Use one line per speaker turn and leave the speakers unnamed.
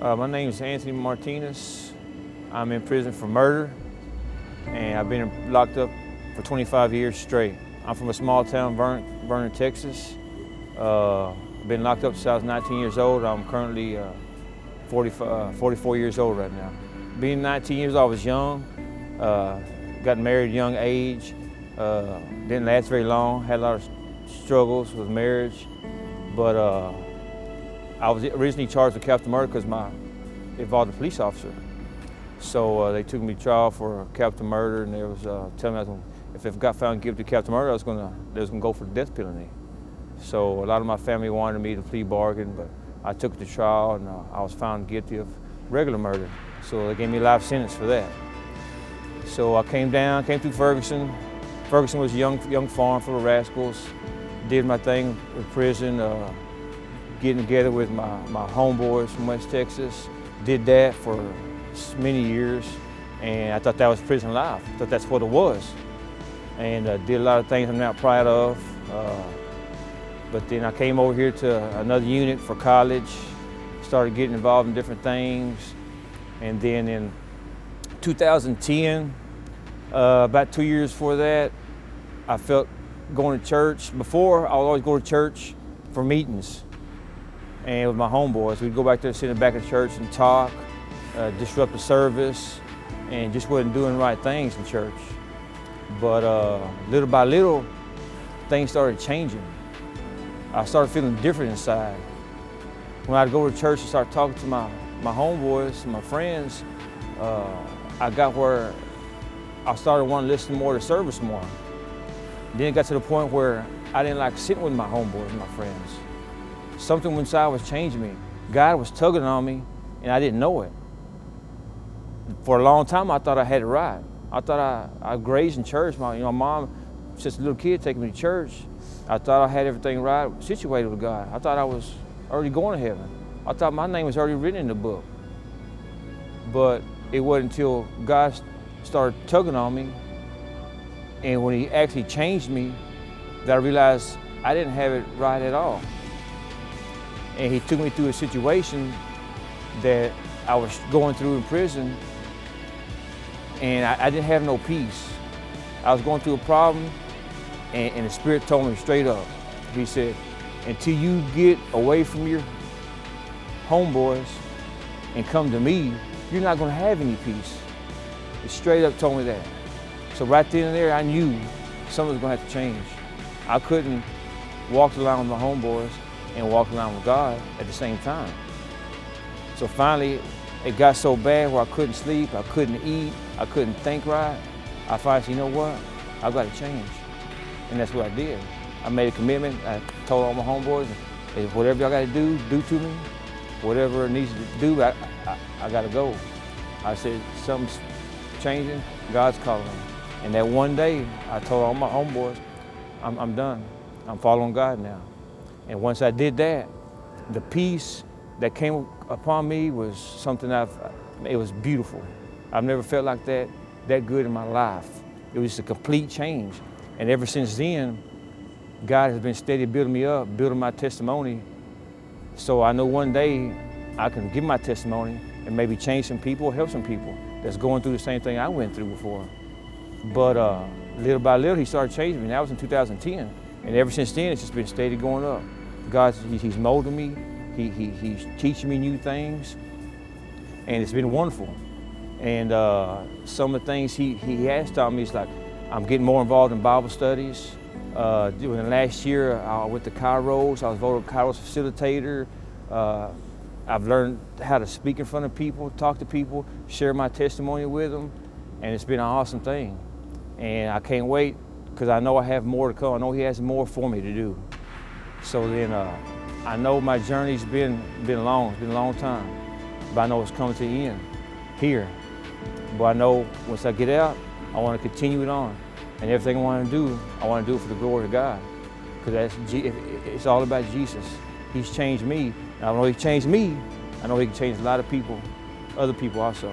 My name is Anthony Martinez. I'm in prison for murder, and I've been locked up for 25 years straight. I'm from a small town, Vernon, Texas. I've been locked up since I was 19 years old. I'm currently 44 years old right now. Being 19 years old, I was young. Got married at a young age. Didn't last very long. Had a lot of struggles with marriage, but I was originally charged with capital murder because it involved a police officer. So they took me to trial for capital murder, and they was telling me if I got found guilty of capital murder, they was gonna go for the death penalty. So a lot of my family wanted me to plea bargain, but I took it to trial, and I was found guilty of regular murder. So they gave me a life sentence for that. So I came through Ferguson. Ferguson was a young farm full of rascals. Did my thing in prison, getting together with my homeboys from West Texas. Did that for many years, and I thought that was prison life. I thought that's what it was. And did a lot of things I'm not proud of. But then I came over here to another unit for college, started getting involved in different things. And then in 2010, about 2 years before that, I felt going to church. Before, I would always go to church for meetings. And with my homeboys, we'd go back there, sit in the back of the church and talk, disrupt the service, and just wasn't doing the right things in church. But little by little, things started changing. I started feeling different inside. When I'd go to church and start talking to my homeboys and my friends, I got where I started wanting to listen more to service more. Then it got to the point where I didn't like sitting with my homeboys and my friends. Something inside was changing me. God was tugging on me, and I didn't know it. For a long time, I thought I had it right. I thought I grazed in church. My mom, since a little kid, taking me to church. I thought I had everything right, situated with God. I thought I was already going to heaven. I thought my name was already written in the book. But it wasn't until God started tugging on me, and when He actually changed me, that I realized I didn't have it right at all. And He took me through a situation that I was going through in prison, and I didn't have no peace. I was going through a problem, and the Spirit told me straight up. He said, until you get away from your homeboys and come to me, you're not gonna have any peace. He straight up told me that. So right then and there, I knew something was gonna have to change. I couldn't walk along with my homeboys and walk along with God at the same time. So finally, it got so bad where I couldn't sleep, I couldn't eat, I couldn't think right. I finally said, you know what? I've got to change. And that's what I did. I made a commitment. I told all my homeboys, whatever y'all got to do to me. Whatever it needs to do, I got to go. I said, something's changing, God's calling me. And that one day, I told all my homeboys, I'm done. I'm following God now. And once I did that, the peace that came upon me was something it was beautiful. I've never felt like that good in my life. It was a complete change. And ever since then, God has been steady building me up, building my testimony. So I know one day I can give my testimony and maybe change some people, help some people that's going through the same thing I went through before. But little by little, He started changing me. That was in 2010. And ever since then, it's just been steady going up. God, He's molding me. He's teaching me new things. And it's been wonderful. And some of the things he has taught me is like, I'm getting more involved in Bible studies. During the last year, I went to Kairos. I was voted Kairos facilitator. I've learned how to speak in front of people, talk to people, share my testimony with them, and it's been an awesome thing. And I can't wait because I know I have more to come. I know He has more for me to do. So then I know my journey's been long. It's been a long time, but I know it's coming to the end here. But I know once I get out, I want to continue it on. And everything I want to do it for the glory of God. Because it's all about Jesus. He's changed me. And I know He changed me. I know He can change a lot of people, other people also.